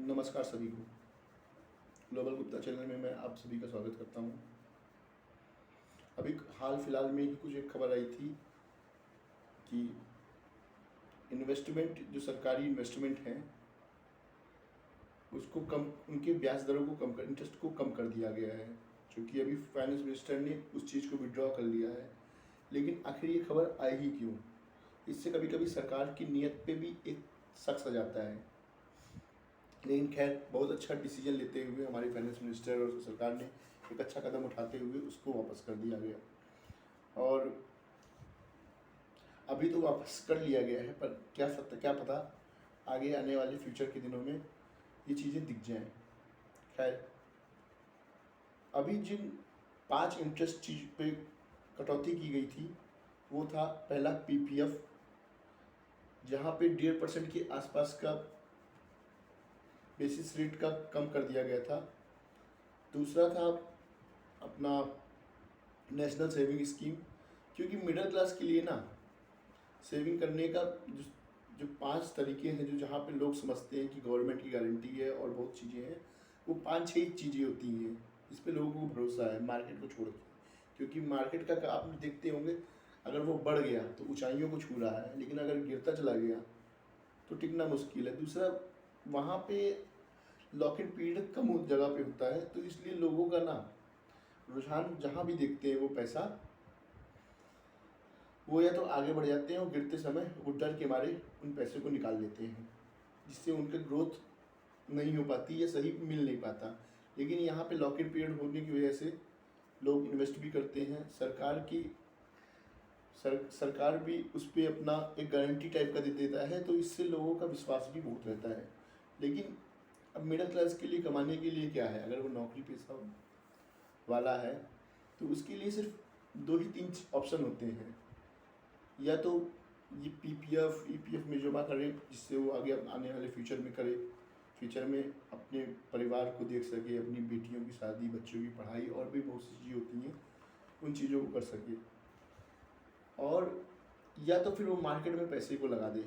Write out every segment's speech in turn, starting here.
नमस्कार सभी को। ग्लोबल गुप्ता चैनल में मैं आप सभी का स्वागत करता हूं। अभी हाल फिलहाल में ही कुछ एक खबर आई थी कि इन्वेस्टमेंट जो सरकारी इन्वेस्टमेंट हैं उसको कम, उनके ब्याज दरों को कम कर, इंटरेस्ट को कम कर दिया गया है, क्योंकि अभी फाइनेंस मिनिस्टर ने उस चीज़ को विड्रॉ कर लिया है। लेकिन आखिर ये खबर आई ही क्यों? इससे कभी कभी सरकार की नीयत पे भी एक शक सा जाता है। लेकिन खैर, बहुत अच्छा डिसीजन लेते हुए हमारे फाइनेंस मिनिस्टर और सरकार ने एक अच्छा कदम उठाते हुए उसको वापस कर दिया गया। और अभी तो वापस कर लिया गया है, पर क्या पता आगे आने वाले फ्यूचर के दिनों में ये चीज़ें दिख जाएं। खैर, अभी जिन 5 इंटरेस्ट चीज पे कटौती की गई थी वो था, पहला पीपीएफ, जहाँ पे 1.5% के आसपास का बेसिस रेट का कम कर दिया गया था। दूसरा था अपना नेशनल सेविंग स्कीम, क्योंकि मिडिल क्लास के लिए ना सेविंग करने का जो 5 तरीके हैं, जो जहाँ पे लोग समझते हैं कि गवर्नमेंट की गारंटी है और बहुत चीज़ें हैं, वो 5-6 चीज़ें होती हैं जिस पे लोगों को भरोसा है मार्केट को छोड़ के। क्योंकि मार्केट का आप देखते होंगे, अगर वो बढ़ गया तो ऊंचाइयों को छू रहा है, लेकिन अगर गिरता चला गया तो टिकना मुश्किल है। दूसरा, वहाँ पे लॉक इन पीरियड कम जगह पे होता है, तो इसलिए लोगों का ना रुझान जहाँ भी देखते हैं वो पैसा, वो या तो आगे बढ़ जाते हैं और गिरते समय वो डर के मारे उन पैसे को निकाल लेते हैं, जिससे उनका ग्रोथ नहीं हो पाती या सही मिल नहीं पाता। लेकिन यहाँ पे लॉक इन पीरियड होने की वजह से लोग इन्वेस्ट भी करते हैं। सरकार भी उस पर अपना एक गारंटी टाइप का दे देता है, तो इससे लोगों का विश्वास भी बहुत रहता है। लेकिन अब मिडिल क्लास के लिए कमाने के लिए क्या है, अगर वो नौकरी पेशा वाला है तो उसके लिए सिर्फ 2 ही 3 ऑप्शन होते हैं। या तो ये पीपीएफ ईपीएफ में जमा करे, जिससे वो आगे आने वाले फ्यूचर में करे, फ्यूचर में अपने परिवार को देख सके, अपनी बेटियों की शादी, बच्चों की पढ़ाई और भी बहुत सी चीज़ें होती हैं, उन चीज़ों को कर सके। और या तो फिर वो मार्केट में पैसे को लगा दे।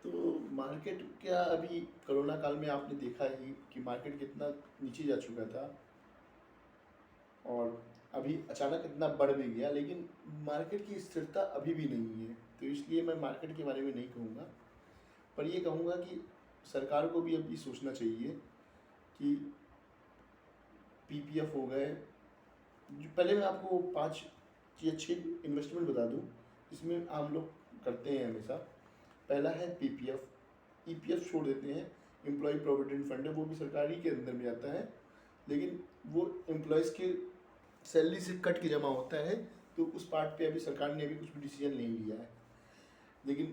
तो मार्केट क्या, अभी कोरोना काल में आपने देखा ही कि मार्केट कितना नीचे जा चुका था और अभी अचानक इतना बढ़ भी गया, लेकिन मार्केट की स्थिरता अभी भी नहीं है। तो इसलिए मैं मार्केट के बारे में नहीं कहूँगा, पर ये कहूँगा कि सरकार को भी अभी सोचना चाहिए कि पीपीएफ हो गए, पहले मैं आपको 5 या 6 इन्वेस्टमेंट बता दूँ जिसमें आम लोग करते हैं हमेशा। पहला है पीपीएफ, ईपीएफ छोड़ देते हैं, एम्प्लॉय प्रोविडेंट फंड है, वो भी सरकारी के अंदर में आता है, लेकिन वो एम्प्लॉयज़ के सैलरी से कट के जमा होता है, तो उस पार्ट पे अभी सरकार ने अभी कुछ भी डिसीजन नहीं लिया है। लेकिन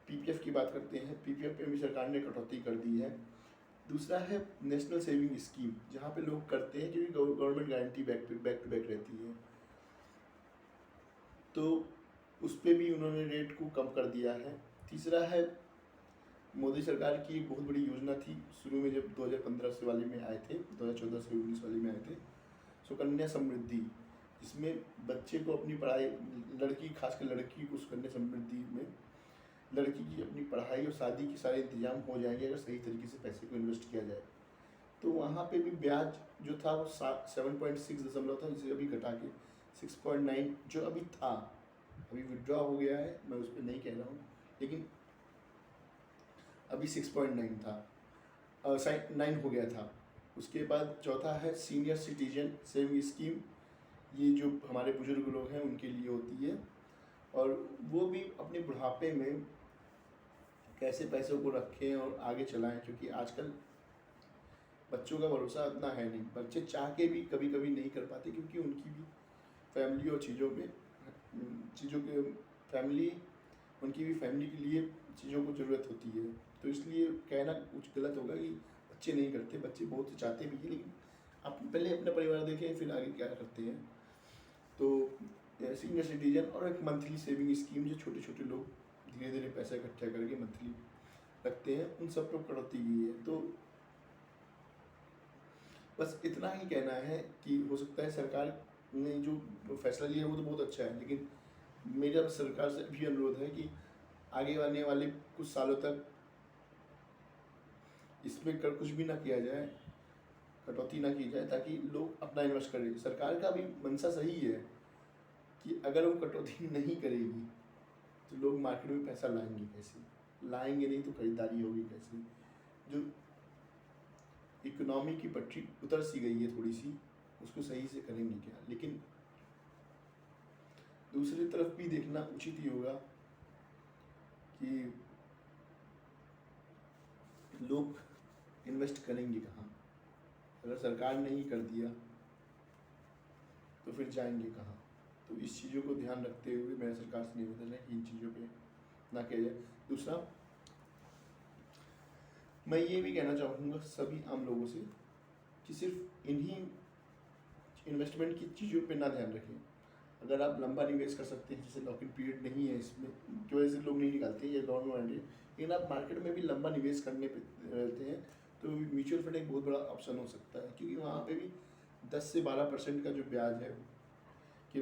पीपीएफ की बात करते हैं, पीपीएफ पे भी सरकार ने कटौती कर दी है। दूसरा है नेशनल सेविंग स्कीम, जहाँ पे लोग करते हैं क्योंकि government guarantee back to back रहती है, तो उस पर भी उन्होंने रेट को कम कर दिया है। तीसरा है, मोदी सरकार की एक बहुत बड़ी योजना थी शुरू में, जब 2015 से वाले में आए थे, 2014 से 19 वाले में आए थे, सुकन्या समृद्धि, जिसमें बच्चे को अपनी पढ़ाई, लड़की खासकर लड़की को सुकन्या समृद्धि में लड़की की अपनी पढ़ाई और शादी के सारे इंतजाम हो जाएंगे अगर सही तरीके से पैसे को इन्वेस्ट किया जाए। तो वहाँ पे भी ब्याज जो था वो 7.6 था, जिसे अभी घटा के 6.9 जो अभी था, अभी विड्रॉ हो गया है, मैं उस पर नहीं कह रहा हूँ, लेकिन अभी 6.9 था, 9 हो गया था। उसके बाद चौथा है सीनियर सिटीजन सेविंग स्कीम, ये जो हमारे बुजुर्ग लोग हैं उनके लिए होती है, और वो भी अपने बुढ़ापे में कैसे पैसों को रखें और आगे चलाएं, क्योंकि आजकल बच्चों का भरोसा इतना है नहीं, बच्चे चाह के भी कभी कभी नहीं कर पाते, क्योंकि उनकी भी फैमिली और फैमिली, उनकी भी फैमिली के लिए चीज़ों को ज़रूरत होती है। तो इसलिए कहना कुछ गलत होगा कि बच्चे नहीं करते, बच्चे बहुत चाहते भी हैं, लेकिन आप पहले अपना परिवार देखें फिर आगे क्या करते हैं। तो सीनियर सिटीजन और एक मंथली सेविंग स्कीम, जो छोटे छोटे लोग धीरे धीरे पैसा इकट्ठा करके मंथली रखते हैं, उन सब पर कटौती की है। तो बस इतना ही कहना है कि हो सकता है सरकार ने जो फैसला लिया वो तो बहुत अच्छा है, लेकिन मेरा सरकार से भी अनुरोध है कि आगे आने वाले कुछ सालों तक इसमें कर कुछ भी ना किया जाए, कटौती ना की जाए, ताकि लोग अपना इन्वेस्ट करें। सरकार का भी मंशा सही है कि अगर वो कटौती नहीं करेगी तो लोग मार्केट में पैसा लाएंगे कैसे, लाएंगे नहीं तो खरीदारी होगी कैसे। जो इकोनॉमी की पटरी उतर सी गई है थोड़ी सी, उसको सही से करेंगे क्या। लेकिन दूसरी तरफ भी देखना उचित ही होगा कि लोग इन्वेस्ट करेंगे कहाँ। अगर सरकार ने ही कर दिया तो फिर जाएंगे कहाँ। तो इस चीज़ों को ध्यान रखते हुए मेरा सरकार से निवेदन है कि इन चीज़ों पे ना किया जाए। दूसरा, मैं ये भी कहना चाहूँगा सभी आम लोगों से कि सिर्फ इन्हीं इन्वेस्टमेंट की चीज़ों पे ना ध्यान रखें। अगर आप लंबा निवेश कर सकते हैं, जैसे लॉक इन पीरियड नहीं है इसमें, की वजह से लोग नहीं निकालते, ये गवर्नमेंट है, लेकिन आप मार्केट में भी लंबा निवेश करने पे रहते हैं तो म्यूचुअल फंड एक बहुत बड़ा ऑप्शन हो सकता है, क्योंकि वहाँ पे भी 10 से 12% का जो ब्याज है कि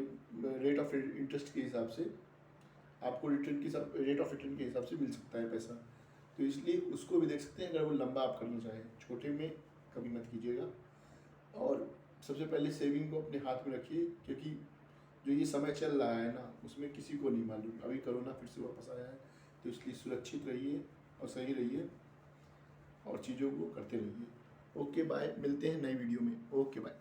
रेट ऑफ इंटरेस्ट के हिसाब से आपको रिटर्न के रेट ऑफ रिटर्न के हिसाब से मिल सकता है पैसा। तो इसलिए उसको भी देख सकते हैं अगर वो लंबा आप करना चाहें। छोटे में कभी मत कीजिएगा, और सबसे पहले सेविंग को अपने हाथ में रखिए, क्योंकि जो ये समय चल रहा है ना, उसमें किसी को नहीं मालूम, अभी कोरोना फिर से वापस आया है। तो इसलिए सुरक्षित रहिए और सही रहिए और चीज़ों को करते रहिए। ओके बाय, मिलते हैं नई वीडियो में। Okay bye.